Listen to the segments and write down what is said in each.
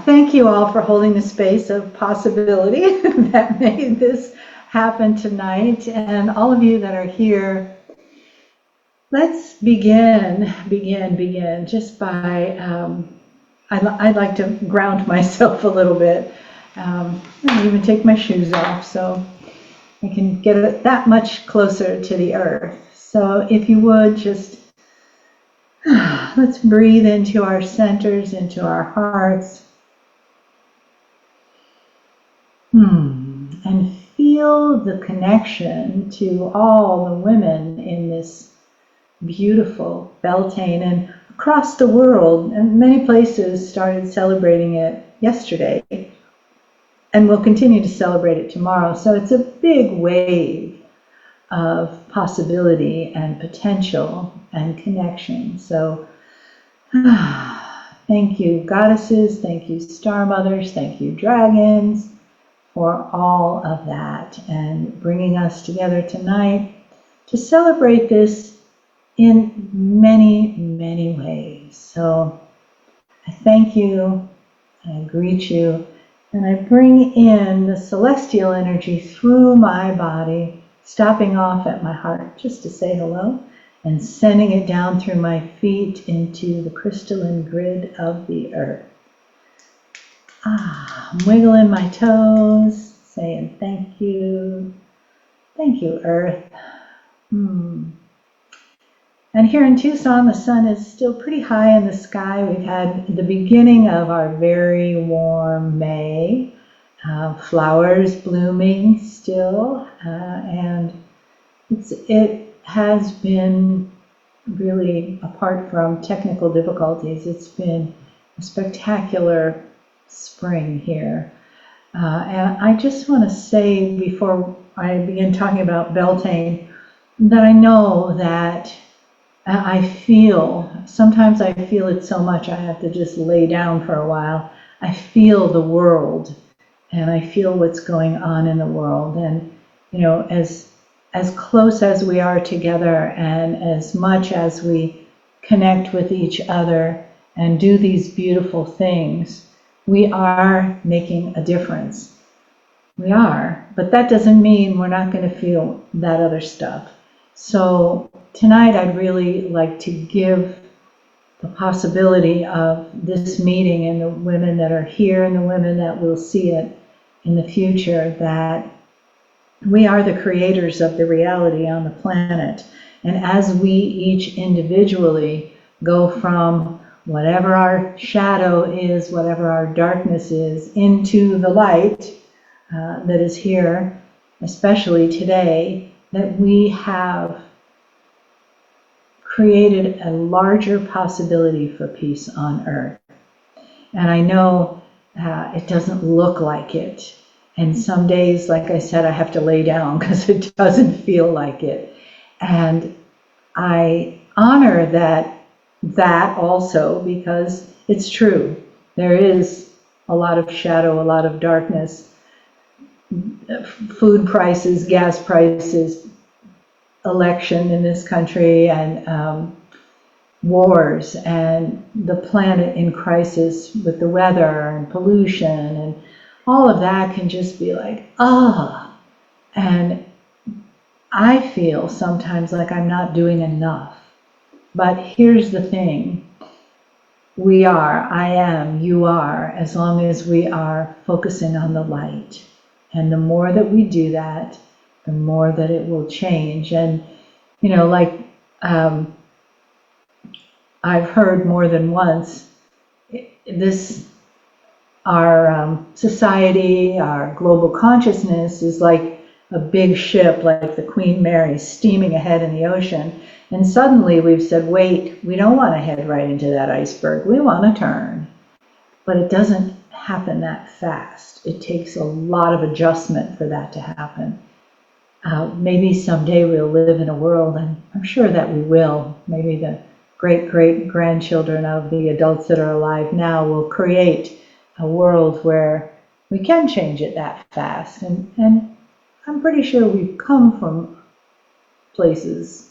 Thank you all for holding the space of possibility that made this happen tonight. And all of you that are here, let's begin just by, I'd like to ground myself a little bit. And even take my shoes off so I can get it that much closer to the earth. So if you would just, let's breathe into our centers, into our hearts. And feel the connection to all the women in this beautiful Beltane and across the world. And many places started celebrating it yesterday and will continue to celebrate it tomorrow. So it's a big wave of possibility and potential and connection. So thank you, goddesses, thank you, star mothers, thank you, dragons, for all of that and bringing us together tonight to celebrate this in many, many ways. So I thank you, I greet you, and I bring in the celestial energy through my body, stopping off at my heart just to say hello, and sending it down through my feet into the crystalline grid of the earth. I'm wiggling my toes, saying thank you earth. And here in Tucson, the sun is still pretty high in the sky. We've had the beginning of our very warm May, flowers blooming still, and it has been really, apart from technical difficulties, it's been a spectacular spring here. And I just want to say before I begin talking about Beltane that I know that sometimes I feel it so much I have to just lay down for a while. I feel the world and I feel what's going on in the world. And, you know, as close as we are together and as much as we connect with each other and do these beautiful things, we are making a difference. We are, but that doesn't mean we're not going to feel that other stuff. So tonight I'd really like to give the possibility of this meeting and the women that are here and the women that will see it in the future, that we are the creators of the reality on the planet. And as we each individually go from whatever our shadow is, whatever our darkness is, into the light that is here, especially today, that we have created a larger possibility for peace on earth. And I know it doesn't look like it. And some days, like I said, I have to lay down because it doesn't feel like it. And I honor that also because it's true. There is a lot of shadow, a lot of darkness, food prices, gas prices, election in this country, and wars, and the planet in crisis with the weather and pollution, and all of that can just be like, and I feel sometimes like I'm not doing enough. But here's the thing. We are, I am, you are, as long as we are focusing on the light. And the more that we do that, the more that it will change. And, you know, like I've heard more than once, our society, our global consciousness is like a big ship, like the Queen Mary steaming ahead in the ocean. And suddenly we've said, wait, we don't want to head right into that iceberg. We want to turn. But it doesn't happen that fast. It takes a lot of adjustment for that to happen. Maybe someday we'll live in a world, and I'm sure that we will. Maybe the great-great-grandchildren of the adults that are alive now will create a world where we can change it that fast. And I'm pretty sure we've come from places,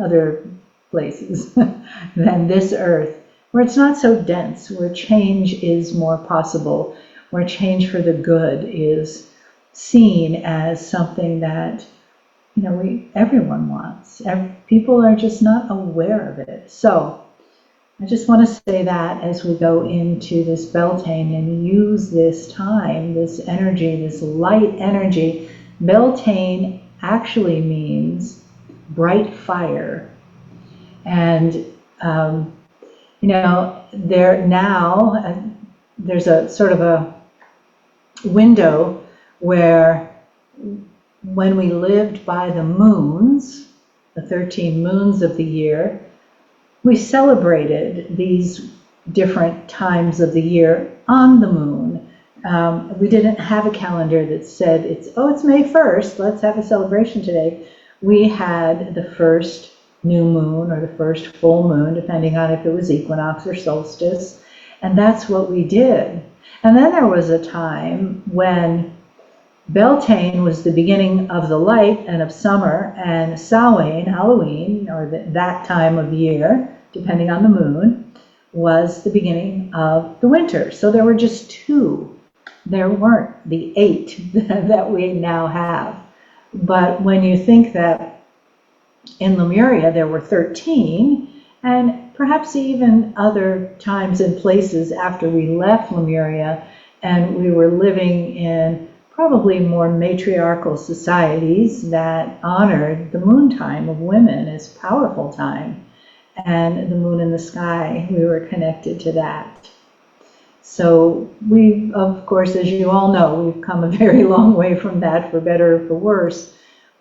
other places than this earth, where it's not so dense, where change is more possible, where change for the good is seen as something that, you know, everyone wants. People are just not aware of it. So I just want to say that as we go into this Beltane and use this time, this energy, this light energy. Beltane actually means bright fire. And, you know, there's a sort of a window where when we lived by the moons, the 13 moons of the year, we celebrated these different times of the year on the moon. We didn't have a calendar that said, it's May 1st, let's have a celebration today. We had the first new moon or the first full moon, depending on if it was equinox or solstice, and that's what we did. And then there was a time when Beltane was the beginning of the light and of summer, and Samhain, Halloween, or that time of year, depending on the moon, was the beginning of the winter. So there were just two. There weren't the 8 that we now have. But when you think that in Lemuria there were 13, and perhaps even other times and places after we left Lemuria and we were living in probably more matriarchal societies that honored the moon time of women as powerful time, and the moon in the sky, we were connected to that. So we, of course, as you all know, we've come a very long way from that, for better or for worse.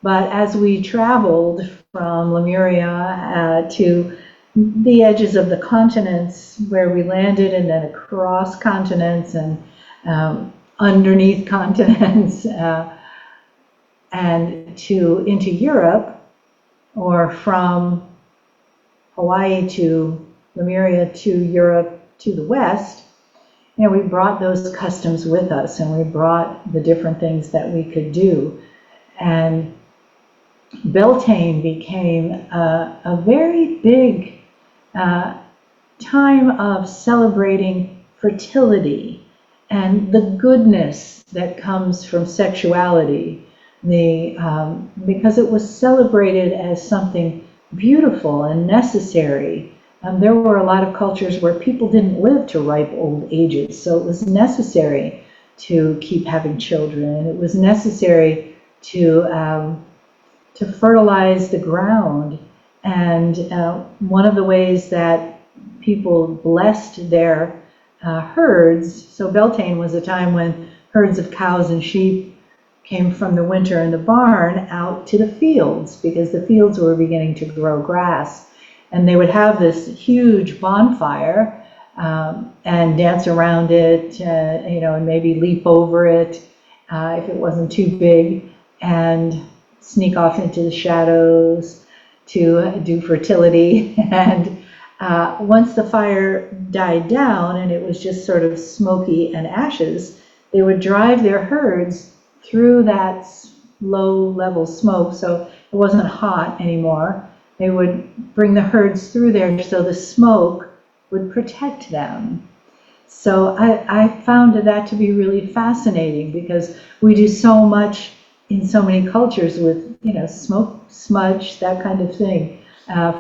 But as we traveled from Lemuria to the edges of the continents where we landed, and then across continents and underneath continents, and into Europe, or from Hawaii to Lemuria to Europe to the west, you know, we brought those customs with us, and we brought the different things that we could do. And Beltane became a very big time of celebrating fertility and the goodness that comes from sexuality, because it was celebrated as something beautiful and necessary. There were a lot of cultures where people didn't live to ripe old ages, so it was necessary to keep having children. It was necessary to fertilize the ground. And one of the ways that people blessed their herds, so Beltane was a time when herds of cows and sheep came from the winter in the barn out to the fields, because the fields were beginning to grow grass. And they would have this huge bonfire and dance around it, you know, and maybe leap over it if it wasn't too big, and sneak off into the shadows to do fertility. And once the fire died down and it was just sort of smoky and ashes, they would drive their herds through that low-level smoke, so it wasn't hot anymore. They would bring the herds through there so the smoke would protect them. So I found that to be really fascinating, because we do so much in so many cultures with, you know, smoke, smudge, that kind of thing,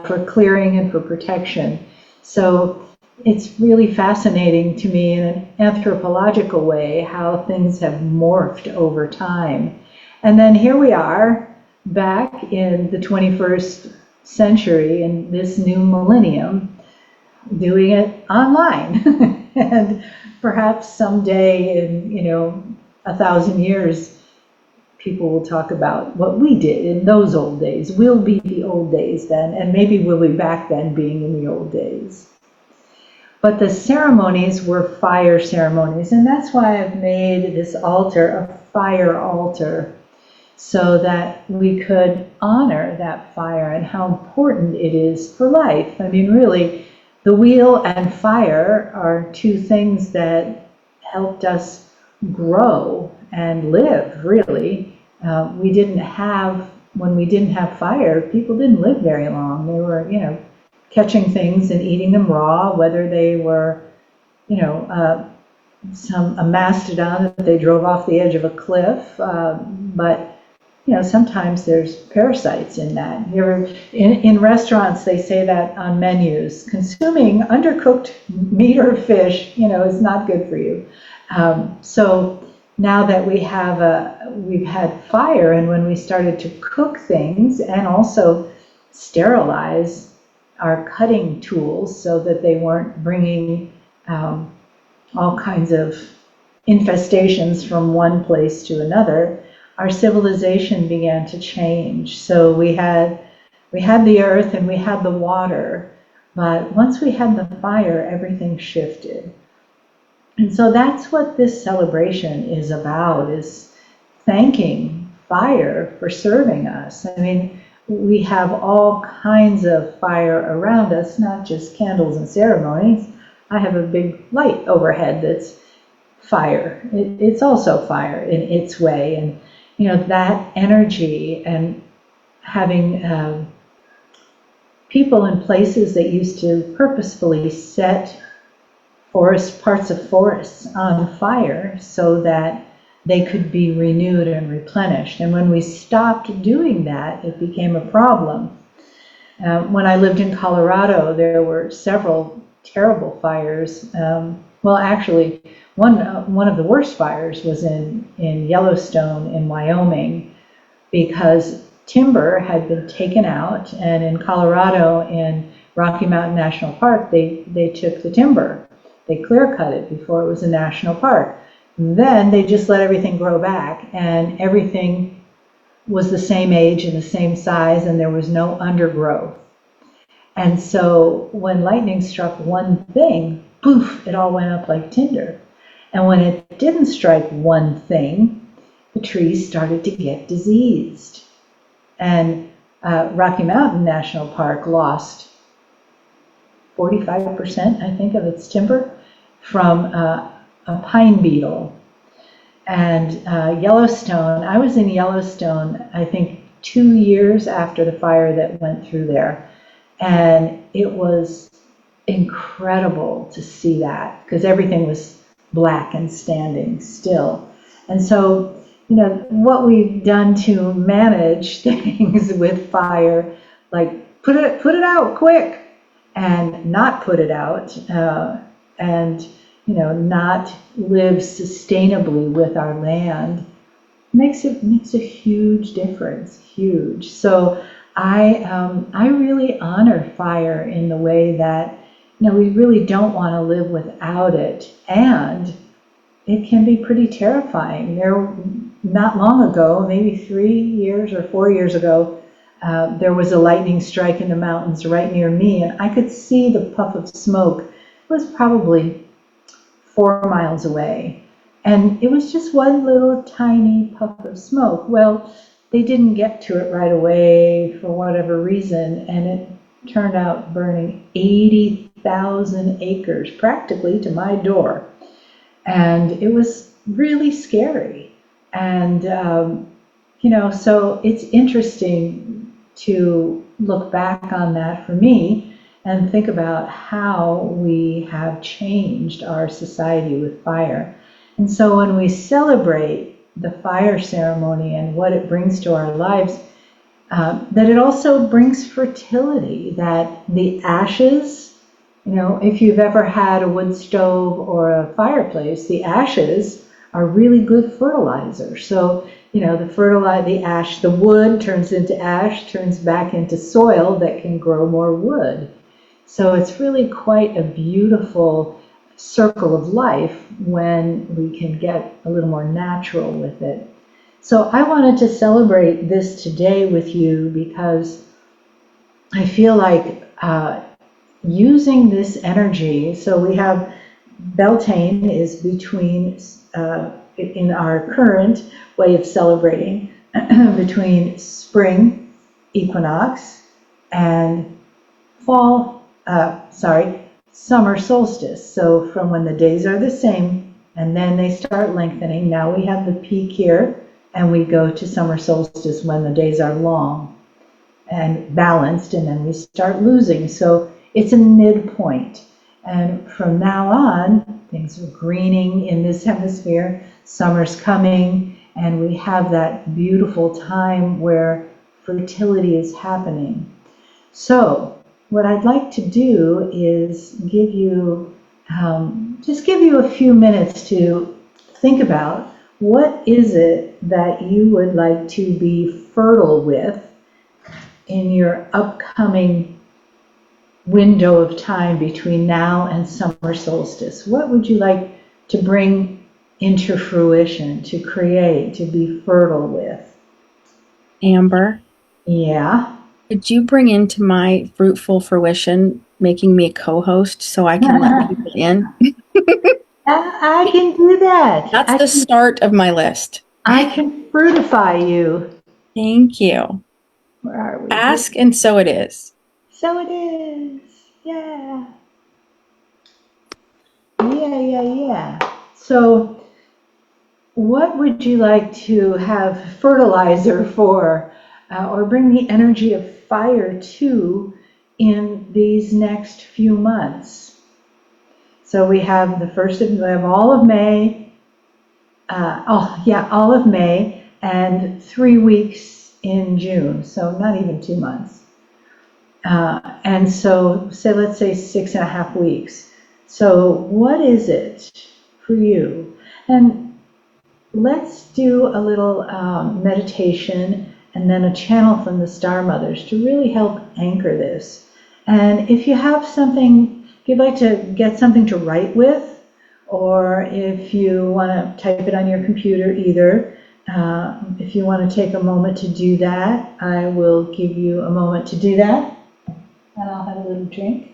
for clearing and for protection. So it's really fascinating to me in an anthropological way how things have morphed over time. And then here we are back in the 21st century, in this new millennium, doing it online. And perhaps someday in, you know, 1,000 years, people will talk about what we did in those old days. We'll be the old days then, and maybe we'll be back then being in the old days. But the ceremonies were fire ceremonies, and that's why I've made this altar a fire altar, so that we could honor that fire and how important it is for life. I mean, really, the wheel and fire are two things that helped us grow and live, really. When we didn't have fire, people didn't live very long. They were, you know, catching things and eating them raw, whether they were, you know, a mastodon that they drove off the edge of a cliff, but you know, sometimes there's parasites in that. In restaurants, they say that on menus, consuming undercooked meat or fish, you know, is not good for you. So now that we've had fire, and when we started to cook things and also sterilize our cutting tools so that they weren't bringing all kinds of infestations from one place to another, our civilization began to change. So we had the earth and we had the water, but once we had the fire, everything shifted. And so that's what this celebration is about, is thanking fire for serving us. I mean, we have all kinds of fire around us, not just candles and ceremonies. I have a big light overhead that's fire. It's also fire in its way. And you know, that energy, and having people in places that used to purposefully set parts of forests on fire so that they could be renewed and replenished. And when we stopped doing that, it became a problem. When I lived in Colorado, there were several terrible fires. Well, actually, one of the worst fires was in Yellowstone in Wyoming, because timber had been taken out, and in Colorado, in Rocky Mountain National Park, they took the timber. They clear cut it before it was a national park. Then they just let everything grow back, and everything was the same age and the same size, and there was no undergrowth. And so when lightning struck one thing, poof, it all went up like tinder. And when it didn't strike one thing, the trees started to get diseased. And Rocky Mountain National Park lost 45%, I think, of its timber from a pine beetle. And Yellowstone, I was in Yellowstone, I think 2 years after the fire that went through there. And it was incredible to see that, because everything was black and standing still. And so, you know, what we've done to manage things with fire, like put it out quick, and not put it out, and you know, not live sustainably with our land, makes a huge difference, huge. So I really honor fire in the way that, you know, we really don't want to live without it, and it can be pretty terrifying. Not long ago, maybe 3 years or 4 years ago, there was a lightning strike in the mountains right near me, and I could see the puff of smoke. It was probably 4 miles away, and it was just one little tiny puff of smoke. Well, they didn't get to it right away for whatever reason, and it turned out burning 80,000 acres, practically to my door. And it was really scary. And, you know, so it's interesting to look back on that for me and think about how we have changed our society with fire. And so when we celebrate the fire ceremony and what it brings to our lives, that it also brings fertility, that the ashes, you know, if you've ever had a wood stove or a fireplace, the ashes are really good fertilizer. So, you know, the wood turns into ash, turns back into soil that can grow more wood. So it's really quite a beautiful circle of life when we can get a little more natural with it. So I wanted to celebrate this today with you because I feel like using this energy, so we have Beltane is between, in our current way of celebrating, between spring equinox and summer solstice. So from when the days are the same and then they start lengthening, now we have the peak here, and we go to summer solstice when the days are long and balanced, and then we start losing. So it's a midpoint. And from now on, things are greening in this hemisphere, summer's coming, and we have that beautiful time where fertility is happening. So what I'd like to do is give you, just give you a few minutes to think about what is it that you would like to be fertile with in your upcoming window of time between now and summer solstice. What would you like to bring into fruition, to create, to be fertile with? Amber, Yeah. could you bring into my fruitful fruition making me a co-host so I can let people in? I can do that. That's the start of my list. I can fruitify you. Thank you. Where are we? Ask and so it is. So it is. Yeah. Yeah. So what would you like to have fertilizer for, or bring the energy of fire to in these next few months? So we have we have all of May, all of May and 3 weeks in June, so not even 2 months. And so let's say 6.5 weeks. So what is it for you? And let's do a little meditation and then a channel from the Star Mothers to really help anchor this. And if you have something, if you'd like to get something to write with, or if you want to type it on your computer either, if you want to take a moment to do that, I will give you a moment to do that. And I'll have a little drink.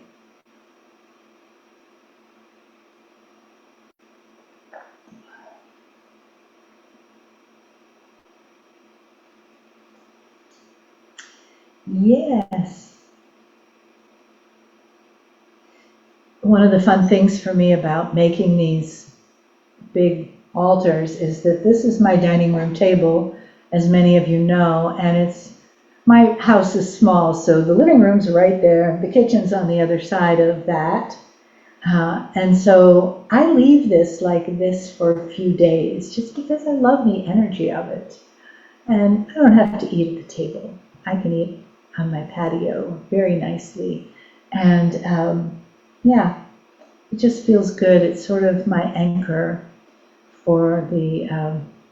Yes. One of the fun things for me about making these big altars is that this is my dining room table, as many of you know, and my house is small, so the living room's right there, the kitchen's on the other side of that. And so I leave this like this for a few days, just because I love the energy of it. And I don't have to eat at the table. I can eat on my patio very nicely. And yeah, it just feels good. It's sort of my anchor for the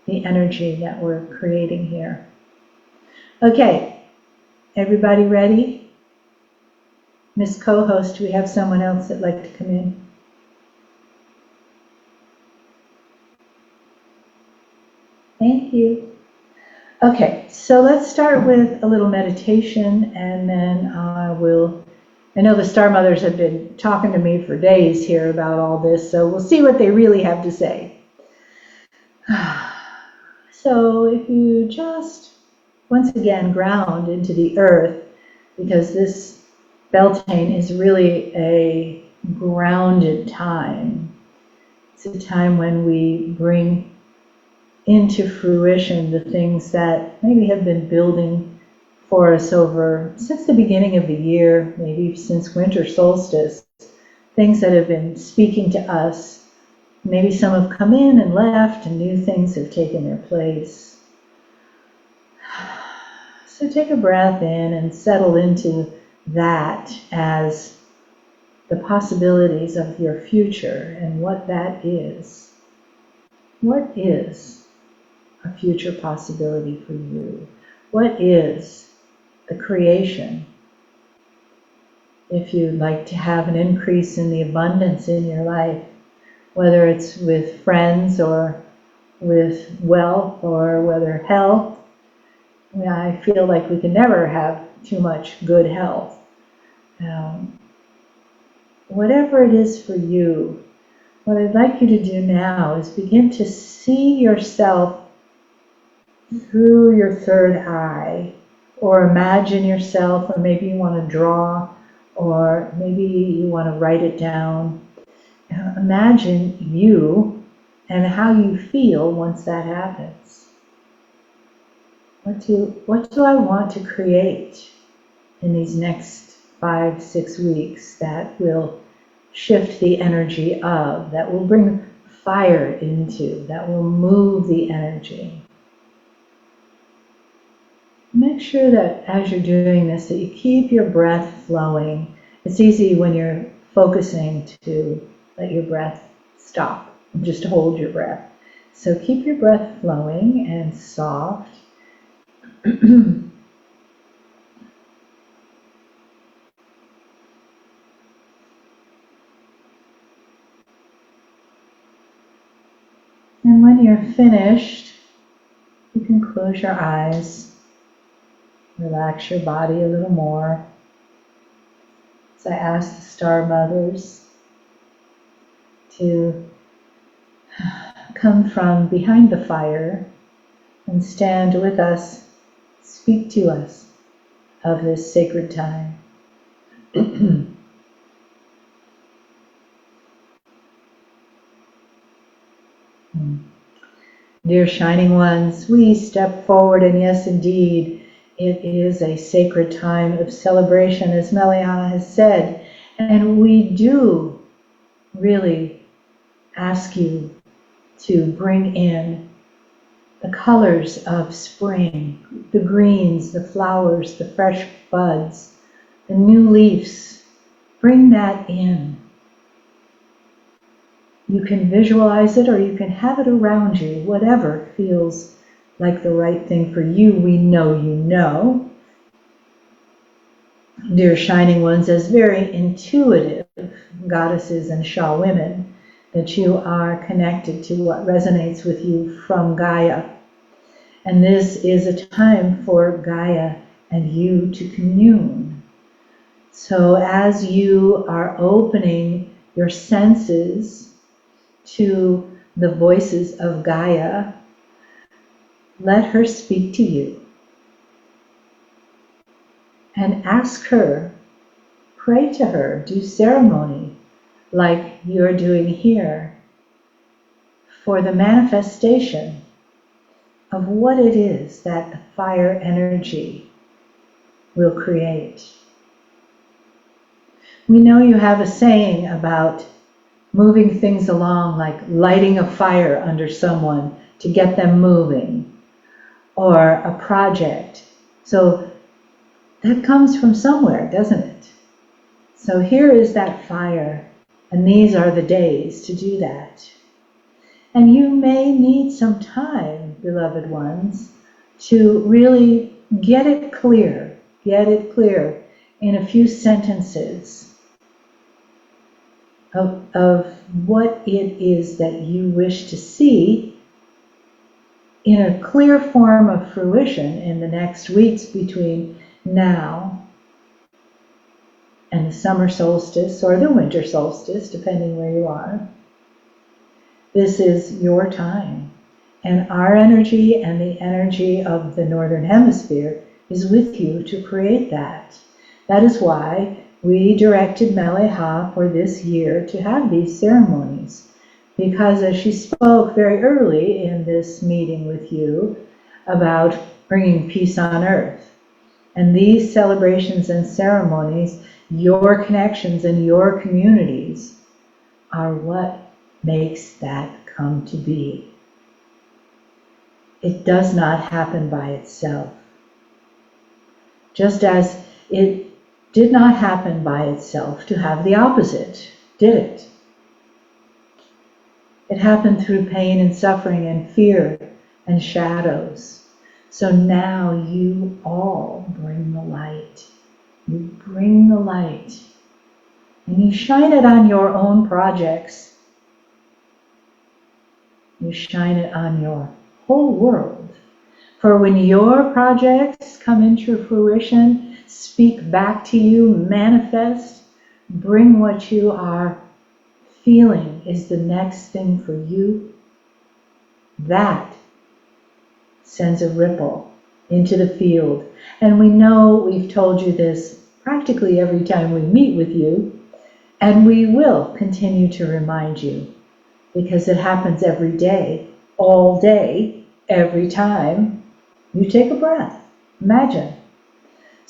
energy that we're creating here. Okay, everybody ready? Miss Co-host, do we have someone else that'd like to come in? Thank you. Okay, so let's start with a little meditation, and then I know the Star Mothers have been talking to me for days here about all this, so we'll see what they really have to say. So if you just, once again, ground into the earth, because this Beltane is really a grounded time. It's a time when we bring into fruition the things that maybe have been building for us since the beginning of the year, maybe since winter solstice, things that have been speaking to us. Maybe some have come in and left, and new things have taken their place. So take a breath in and settle into that as the possibilities of your future and what that is. What is a future possibility for you? What is the creation? If you'd like to have an increase in the abundance in your life, whether it's with friends or with wealth or whether health, I feel like we can never have too much good health. Whatever it is for you, what I'd like you to do now is begin to see yourself through your third eye, or imagine yourself, or maybe you want to draw, or maybe you want to write it down. Imagine you and how you feel once that happens. What do I want to create in these next 5-6 weeks that will shift the energy of, that will bring fire into, that will move the energy. Make sure that as you're doing this, that you keep your breath flowing. It's easy when you're focusing to let your breath stop, just hold your breath. So keep your breath flowing and soft. And when you're finished, you can close your eyes, relax your body a little more. As I ask the Star Mothers to come from behind the fire and stand with us, speak to us of this sacred time. Dear Shining Ones, we step forward, and yes, indeed, it is a sacred time of celebration, as Mele'ha has said, and we do really ask you to bring in the colors of spring, the greens, the flowers, the fresh buds, the new leaves. Bring that in. You can visualize it, or you can have it around you, whatever feels like the right thing for you. We know you know. Dear Shining Ones, as very intuitive goddesses and Sha women, that you are connected to what resonates with you from Gaia. And this is a time for Gaia and you to commune. So as you are opening your senses to the voices of Gaia, let her speak to you. And ask her, pray to her, do ceremony like you're doing here for the manifestation of what it is that the fire energy will create. We know you have a saying about moving things along, like lighting a fire under someone to get them moving, or a project. So that comes from somewhere, doesn't it? So here is that fire, and these are the days to do that. And you may need some time, beloved ones, to really get it clear in a few sentences of what it is that you wish to see in a clear form of fruition in the next weeks between now and the summer solstice or the winter solstice, depending where you are. This is your time, and our energy and the energy of the Northern Hemisphere is with you to create that. That is why we directed Mele'ha for this year to have these ceremonies, because as she spoke very early in this meeting with you about bringing peace on earth, and these celebrations and ceremonies, your connections and your communities are what makes that come to be. It does not happen by itself. Just as it did not happen by itself to have the opposite, did it? It happened through pain and suffering and fear and shadows. So now you all bring the light. You bring the light. And you shine it on your own projects. You shine it on your whole world. For when your projects come into fruition, speak back to you, manifest, bring what you are feeling is the next thing for you, that sends a ripple into the field. And we know we've told you this practically every time we meet with you, and we will continue to remind you, because it happens every day, all day, every time you take a breath. Imagine.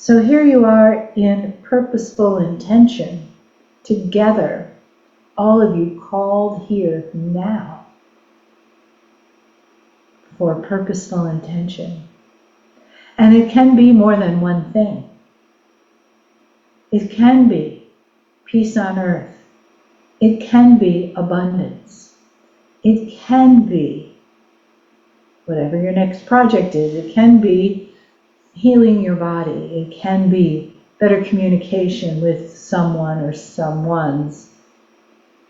So here you are in purposeful intention, together, all of you called here now for purposeful intention. And it can be more than one thing. It can be peace on earth. It can be abundance. It can be whatever your next project is. It can be healing your body. It can be better communication with someone or someones.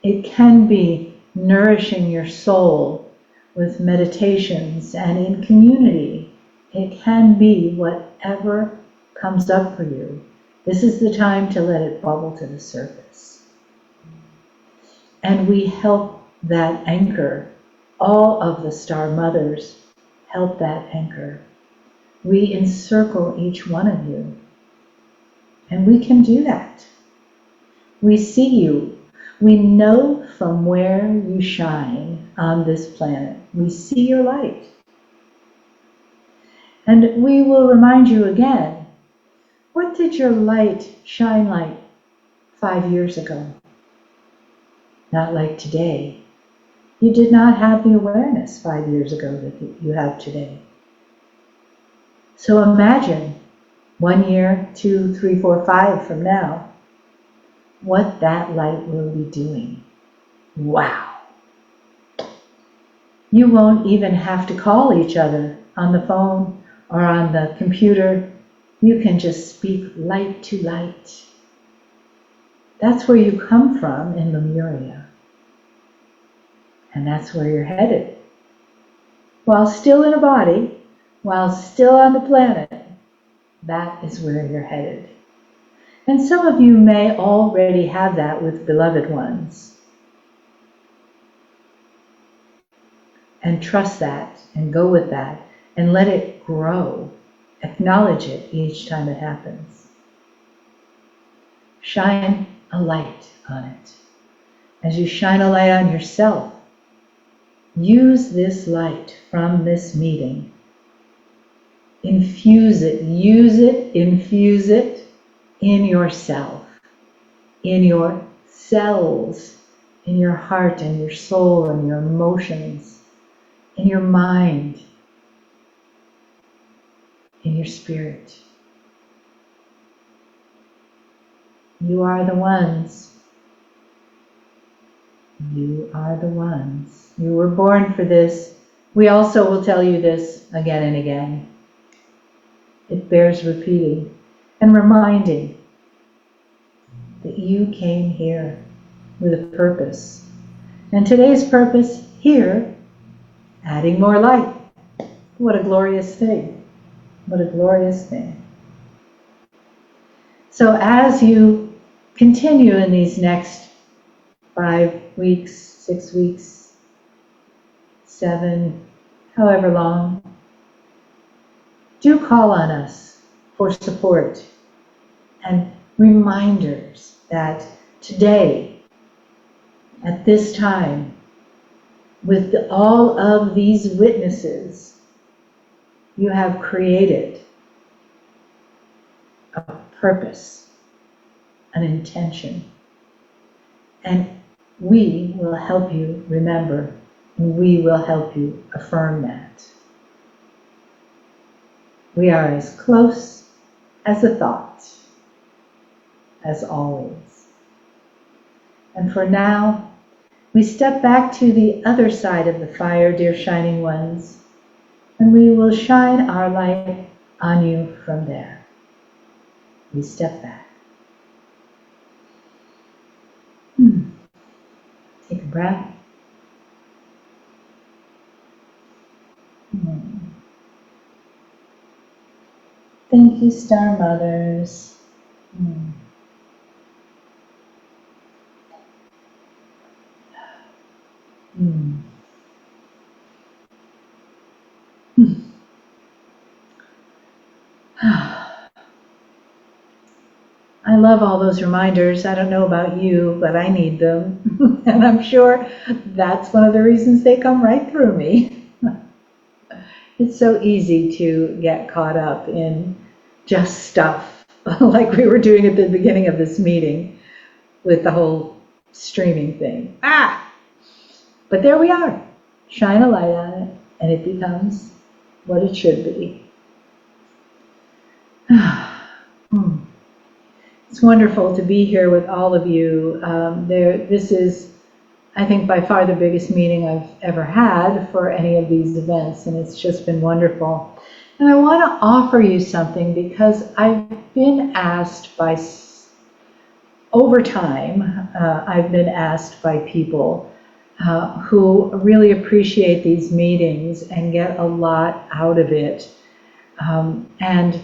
It can be nourishing your soul with meditations and in community. It can be whatever comes up for you. This is the time to let it bubble to the surface. And we help that anchor. All of the Star Mothers help that anchor. We encircle each one of you. And we can do that. We see you. We know from where you shine on this planet. We see your light. And we will remind you again, what did your light shine like 5 years ago? Not like today. You did not have the awareness 5 years ago that you have today. So imagine 1 year, 2, 3, 4, 5 from now, what that light will be doing. Wow. You won't even have to call each other on the phone or on the computer. You can just speak light to light. That's where you come from in Lemuria. And that's where you're headed. While still in a body, while still on the planet, that is where you're headed. And some of you may already have that with beloved ones. And trust that, and go with that, and let it grow. Acknowledge it each time it happens. Shine a light on it. As you shine a light on yourself, use this light from this meeting. Infuse it, use it, infuse it in yourself, in your cells, in your heart and your soul and your emotions, in your mind, in your spirit. You are the ones. You are the ones. You were born for this. We also will tell you this again and again. It bears repeating and reminding that you came here with a purpose. And today's purpose here, adding more light. What a glorious thing. What a glorious thing. So as you continue in these next 5 weeks, 6 weeks, 7, however long, do call on us for support and reminders that today, at this time, with all of these witnesses, you have created a purpose, an intention, and we will help you remember, and we will help you affirm that. We are as close as a thought, as always. And for now, we step back to the other side of the fire, dear shining ones, and we will shine our light on you from there. We step back. Take a breath. Thank you, Star Mothers. I love all those reminders. I don't know about you, but I need them. And I'm sure that's one of the reasons they come right through me. It's so easy to get caught up in just stuff like we were doing at the beginning of this meeting with the whole streaming thing. But there we are. Shine a light on it, and it becomes what it should be. It's wonderful to be here with all of you. This is, I think, by far the biggest meeting I've ever had for any of these events, and it's just been wonderful. And I want to offer you something because I've been asked over time, I've been asked by people who really appreciate these meetings and get a lot out of it. And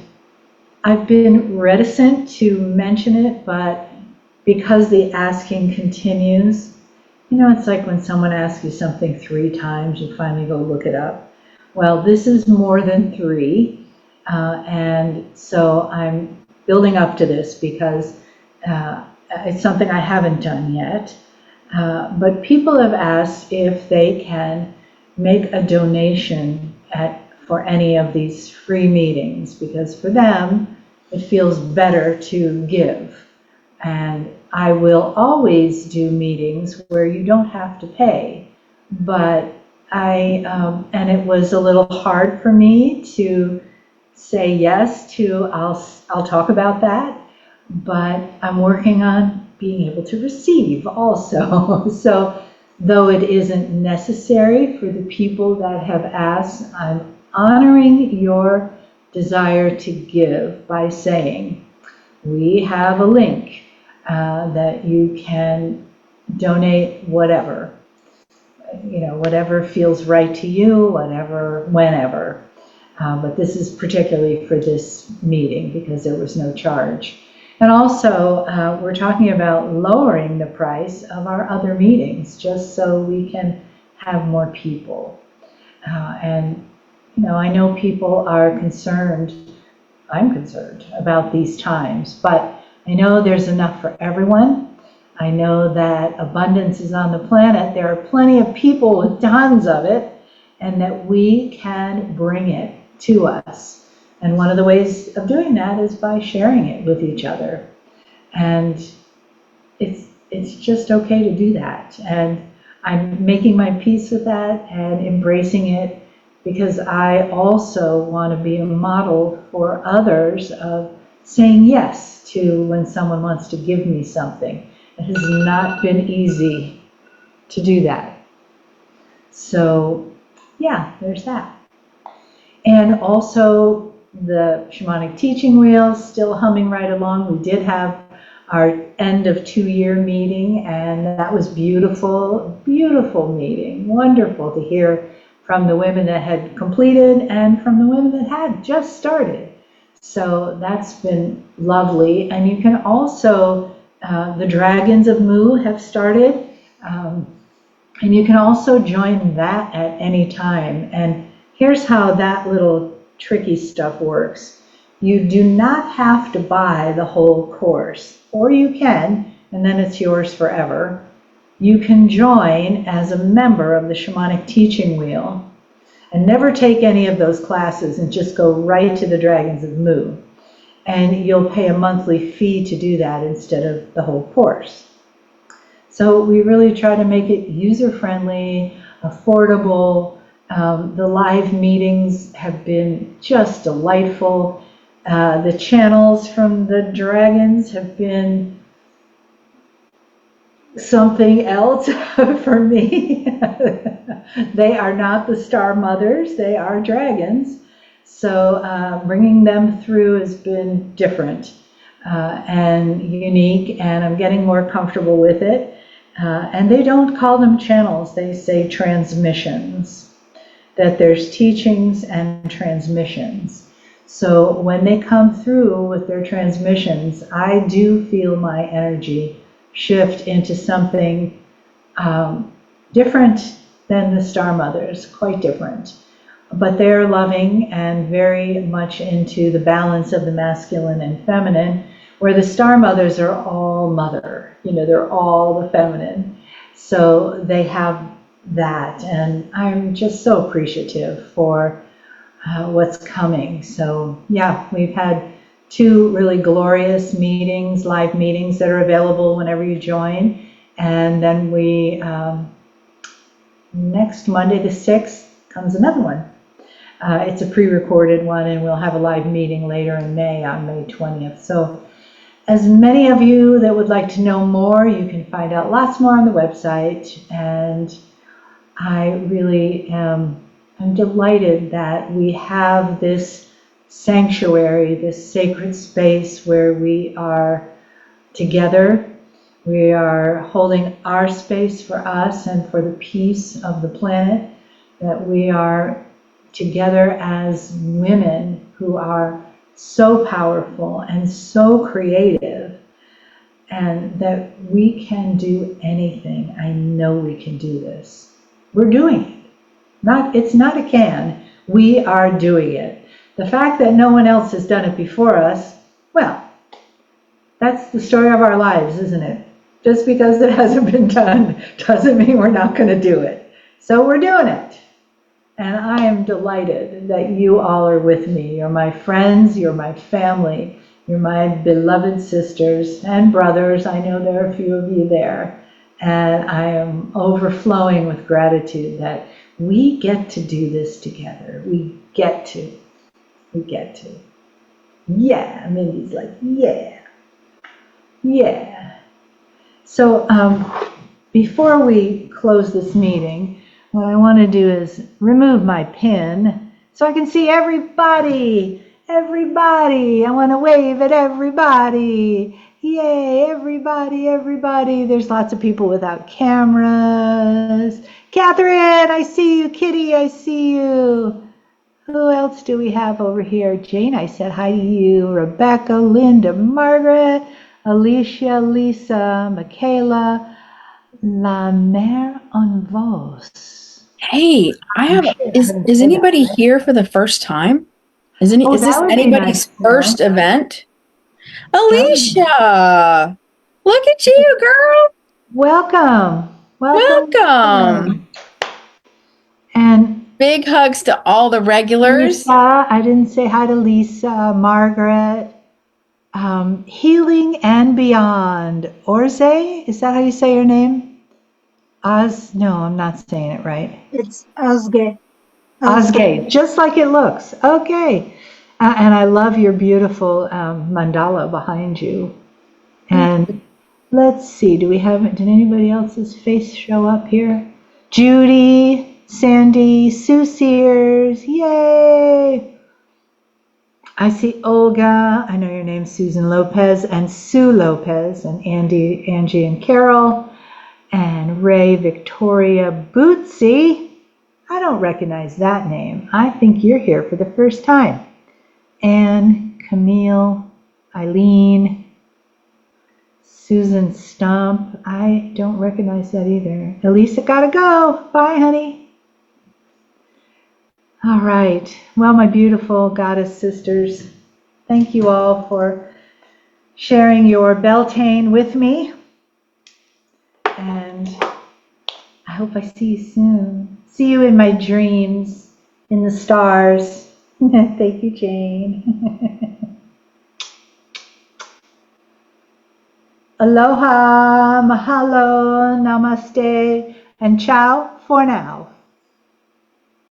I've been reticent to mention it, but because the asking continues, it's like when someone asks you something 3 times, you finally go look it up. Well, this is more than 3, and so I'm building up to this because it's something I haven't done yet. But people have asked if they can make a donation for any of these free meetings, because for them, it feels better to give. And I will always do meetings where you don't have to pay, but and it was a little hard for me to say yes to, I'll talk about that, but I'm working on being able to receive also. So though it isn't necessary for the people that have asked, I'm honoring your desire to give by saying, we have a link that you can donate whatever, whatever feels right to you, whenever. But this is particularly for this meeting because there was no charge. And also, we're talking about lowering the price of our other meetings just so we can have more people. And I know people are concerned, I'm concerned about these times, but I know there's enough for everyone. I know that abundance is on the planet. There are plenty of people with tons of it, and that we can bring it to us. And one of the ways of doing that is by sharing it with each other. And it's just okay to do that. And I'm making my peace with that and embracing it, because I also want to be a model for others of saying yes to when someone wants to give me something. It has not been easy to do that. So yeah, there's that. And also the shamanic teaching wheel still humming right along. We did have our end of 2-year meeting, and that was beautiful, beautiful meeting. Wonderful to hear from the women that had completed and from the women that had just started. So that's been lovely. And you can also, the Dragons of Mu have started, and you can also join that at any time. And here's how that little tricky stuff works. You do not have to buy the whole course, or you can, and then it's yours forever. You can join as a member of the Shamanic Teaching Wheel and never take any of those classes and just go right to the Dragons of Mu. And you'll pay a monthly fee to do that instead of the whole course. So we really try to make it user-friendly, affordable. The live meetings have been just delightful. The channels from the dragons have been something else for me. They are not the Star Mothers, they are dragons. So bringing them through has been different and unique, and I'm getting more comfortable with it. And they don't call them channels, they say transmissions, that there's teachings and transmissions. So when they come through with their transmissions, I do feel my energy shift into something different than the Star Mothers, quite different. But they're loving and very much into the balance of the masculine and feminine, where the Star Mothers are all mother, they're all the feminine. So they have that, and I'm just so appreciative for what's coming. So yeah, we've had 2 really glorious meetings, live meetings that are available whenever you join. And then we, next Monday the 6th comes another one. It's a pre-recorded one, and we'll have a live meeting later in May, on May 20th. So as many of you that would like to know more, you can find out lots more on the website. And I really I'm delighted that we have this sanctuary, this sacred space where we are together. We are holding our space for us and for the peace of the planet, that we are together as women who are so powerful and so creative, and that we can do anything. I know we can do this. We're doing it. It's not a can. We are doing it. The fact that no one else has done it before us, well, that's the story of our lives, isn't it? Just because it hasn't been done doesn't mean we're not going to do it. So we're doing it. And I am delighted that you all are with me. You're my friends, you're my family, you're my beloved sisters and brothers. I know there are a few of you there. And I am overflowing with gratitude that we get to do this together. We get to. We get to. Yeah, Mindy's like, yeah. Yeah. So before we close this meeting, what I want to do is remove my pin so I can see everybody. Everybody. I want to wave at everybody. Yay, everybody, everybody. There's lots of people without cameras. Catherine, I see you. Kitty, I see you. Who else do we have over here? Jane, I said hi to you. Rebecca, Linda, Margaret, Alicia, Lisa, Michaela, La Mer en Vos. Hey, is anybody here for the first time? Is this would be anybody's nice to know. first event? Alicia, look at you, girl. Welcome. Welcome. And big hugs to all the regulars. Lisa, I didn't say hi to Lisa, Margaret. Healing and Beyond. Orze, is that how you say your name? No, I'm not saying it right. It's Osge. Osge, just like it looks. Okay. And I love your beautiful mandala behind you. And let's see, did anybody else's face show up here? Judy, Sandy, Sue Sears, yay! I see Olga, I know your name's Susan Lopez, and Sue Lopez, and Angie and Carol, and Ray Victoria Bootsy. I don't recognize that name. I think you're here for the first time. Anne, Camille, Eileen, Susan Stomp. I don't recognize that either. Elisa, gotta go. Bye, honey. All right. Well, my beautiful goddess sisters, thank you all for sharing your Beltane with me. And I hope I see you soon. See you in my dreams, in the stars. Thank you, Jane. Aloha, mahalo, namaste, and ciao for now.